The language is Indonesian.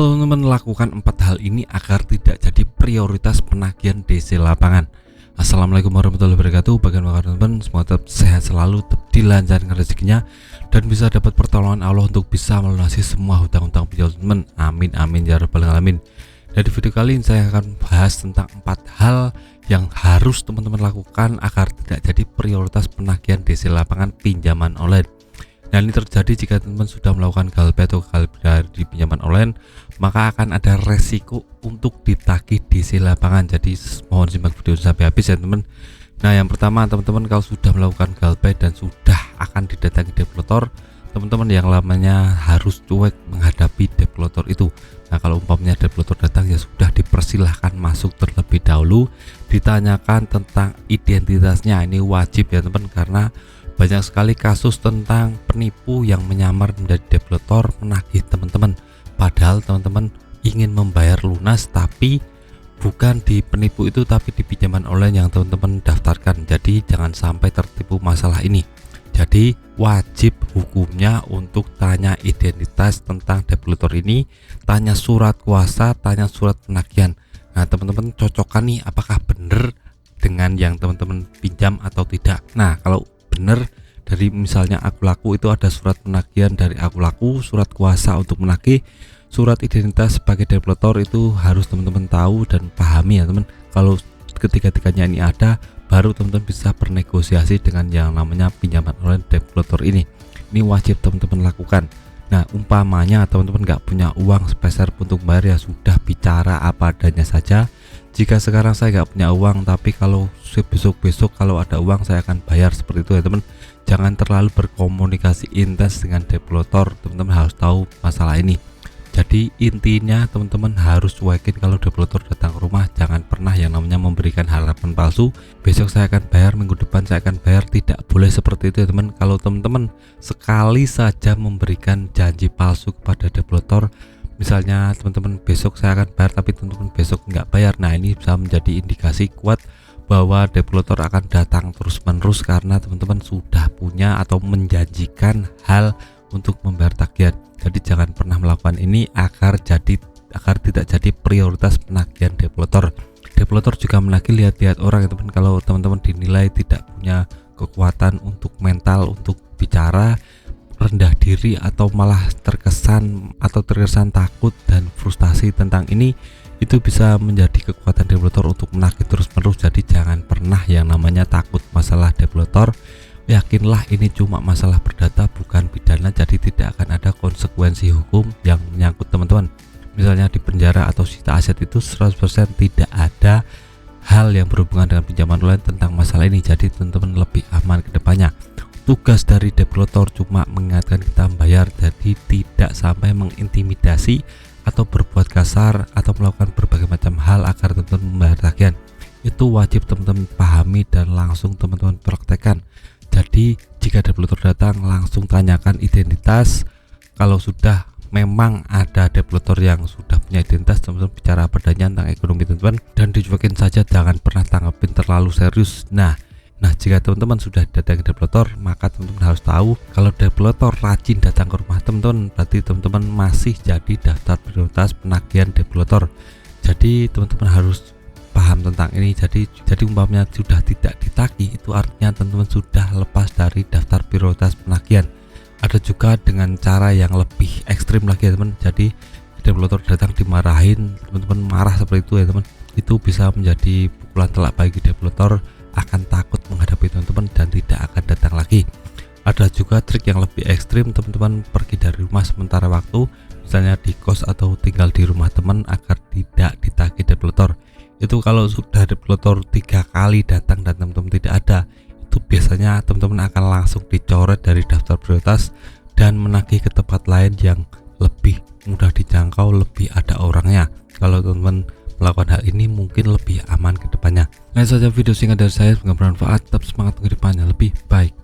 Kalau teman-teman lakukan 4 hal ini agar tidak jadi prioritas penagihan DC lapangan. Assalamualaikum warahmatullahi wabarakatuh. Bagaimana teman-teman? Semoga tetap sehat selalu, tetap dilancarkan rezekinya, dan bisa dapat pertolongan Allah untuk bisa melunasi semua hutang-hutang pinjol teman. Amin amin ya rabbal alamin. Dari video kali ini saya akan bahas tentang 4 hal yang harus teman-teman lakukan agar tidak jadi prioritas penagihan DC lapangan pinjaman online. Dan ini terjadi jika teman-teman sudah melakukan galpay atau galpay di pinjaman online, maka akan ada resiko untuk ditagih DC lapangan. Jadi mohon simak video sampai habis ya teman. Nah, yang pertama teman-teman, kalau sudah melakukan galpay dan sudah akan didatangi debt collector, teman-teman yang lamanya harus cuek menghadapi debt collector itu. Nah, kalau umpamanya debt collector datang, ya sudah dipersilahkan masuk terlebih dahulu, ditanyakan tentang identitasnya. Ini wajib ya teman, karena banyak sekali kasus tentang penipu yang menyamar menjadi debt collector menagih teman-teman, padahal teman-teman ingin membayar lunas tapi bukan di penipu itu, tapi di pinjaman online yang teman-teman daftarkan. Jadi jangan sampai tertipu masalah ini. Jadi wajib hukumnya untuk tanya identitas tentang debt collector ini, tanya surat kuasa, tanya surat penagihan. Nah, teman-teman cocokkan nih apakah benar dengan yang teman-teman pinjam atau tidak. Nah, kalau benar dari misalnya Aku Laku itu ada surat penagihan dari Aku Laku, surat kuasa untuk menagih, surat identitas sebagai debt collector, itu harus teman-teman tahu dan pahami ya teman. Kalau ketiga-tiganya ini ada, baru teman-teman bisa bernegosiasi dengan yang namanya pinjaman online debt collector ini. Ini wajib teman-teman lakukan. Nah, umpamanya teman-teman nggak punya uang sepeser pun untuk bayar, ya sudah bicara apa adanya saja. Jika sekarang saya nggak punya uang, tapi kalau besok-besok kalau ada uang saya akan bayar, seperti itu ya teman. Jangan terlalu berkomunikasi intens dengan debt collector, teman-teman harus tahu masalah ini. Jadi intinya teman-teman harus cuekin kalau debt collector datang ke rumah. Jangan pernah yang namanya memberikan harapan palsu, besok saya akan bayar, minggu depan saya akan bayar. Tidak boleh seperti itu ya teman. Kalau teman-teman sekali saja memberikan janji palsu kepada debt collector, misalnya teman-teman besok saya akan bayar tapi teman-teman besok nggak bayar, nah ini bisa menjadi indikasi kuat bahwa debt collector akan datang terus-menerus karena teman-teman sudah punya atau menjanjikan hal untuk membayar tagihan. Jadi jangan pernah melakukan ini agar tidak jadi prioritas penagihan debt collector. Debt collector juga menagih lihat-lihat orang ya teman. Kalau teman-teman dinilai tidak punya kekuatan untuk mental untuk bicara, rendah diri, atau malah terkesan takut dan frustasi tentang ini, itu bisa menjadi kekuatan debt collector untuk menagih terus-menerus. Jadi jangan pernah yang namanya takut masalah debt collector. Yakinlah ini cuma masalah perdata, bukan pidana, jadi tidak akan ada konsekuensi hukum yang menyangkut teman-teman. Misalnya di penjara atau sita aset, itu 100% tidak ada hal yang berhubungan dengan pinjaman online tentang masalah ini. Jadi teman-teman lebih aman ke depannya. Tugas dari debt collector cuma mengingatkan kita membayar, jadi tidak sampai mengintimidasi atau berbuat kasar atau melakukan berbagai macam hal agar teman-teman membayar tagihan. Itu wajib teman-teman pahami dan langsung teman-teman praktekkan. Jadi jika debt collector datang, langsung tanyakan identitas. Kalau sudah memang ada debt collector yang sudah punya identitas, teman-teman bicara apa adanya tentang ekonomi teman-teman dan dicuekin saja, jangan pernah tanggapin terlalu serius. Nah, jika teman-teman sudah datang ke debt collector, maka teman-teman harus tahu kalau debt collector rajin datang ke rumah teman-teman, berarti teman-teman masih jadi daftar prioritas penagihan debt collector. Jadi teman-teman harus paham tentang ini. Jadi umpamanya sudah tidak ditagih, itu artinya teman-teman sudah lepas dari daftar prioritas penagihan. Ada juga dengan cara yang lebih ekstrim lagi ya teman. Jadi debt collector datang dimarahin, teman-teman marah seperti itu ya teman. Itu bisa menjadi pukulan telak bagi debt collector, akan takut menghadapi teman-teman dan tidak akan datang lagi. Ada juga trik yang lebih ekstrim, teman-teman pergi dari rumah sementara waktu, misalnya di kos atau tinggal di rumah teman agar tidak ditagih debt collector. Itu kalau sudah debt collector 3 kali datang dan teman-teman tidak ada, itu biasanya teman-teman akan langsung dicoret dari daftar prioritas dan menagih ke tempat lain yang lebih mudah dijangkau, lebih ada orangnya. Kalau teman-teman melakukan hal ini mungkin lebih aman ke depannya. Nah, saja video singkat dari saya, semoga bermanfaat. Tetap semangat ke depannya lebih baik.